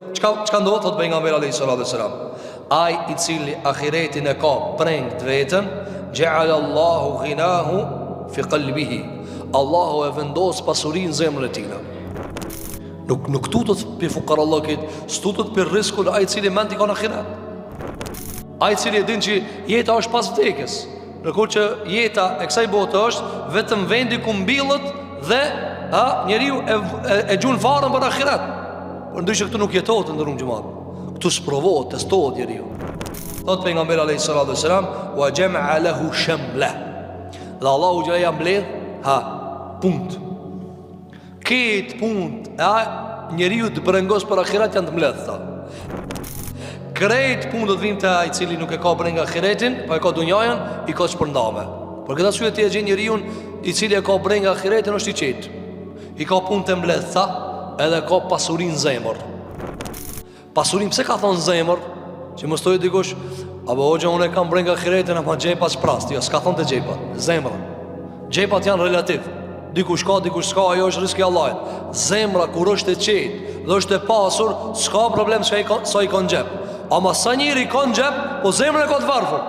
Çka ndodh, thot pejgamberi alayhis salam, ai I cili ahiretin e ka preng të vetën, ja'ala Allahu ghinahu fi qalbihi, Allahu e vendos pasurinë në zemrën e tij. Nuk tutët për fukarallëkit, s'tutët për riskun ai cili mend I ka në ahiret, ai cili e din që jeta është pas vdekjes, ndërkohë që jeta e kësaj bote është vetëm vendi ku mbillet dhe njeriu e gjun farën për ahiret. Por ndryshe këtu nuk jetohet në rrugën xhamat. Këtu sprovohet, testohet njeriu. Thot pejgamberi alayhis salam, wa jama'a lahu shamla. Dhe Allahu ja mbledh punt. Këtë punt njeriu të brengos për ahiret janë të mbledhta. Krejt punë do të vinë te ai I cili nuk e ka breng ahiretin, po e ka dunjajën, I ka shpërndame. Por këtë arsye ti e gjen njeriu I cili e ka breng ahiretin është I qetë. I ka punë të mbledhta, edhe ka pasurinë zemër. Pasurinë pse ka thonë zemër? Që mos thojë dikush, apo hoxha unë kam breng ahiretin, ama xhepa s'prast. Jo, s'ka thonë te xhepa, zemra. Xhepat janë relativ. Dikush ka, dikush s'ka, ajo është rizki Allahit. Zemra kur është e qetë dhe është e pasur, s'ka problem sa I ka në xhep. Ama sa njëri ka në xhep, po zemra e ka të varfër.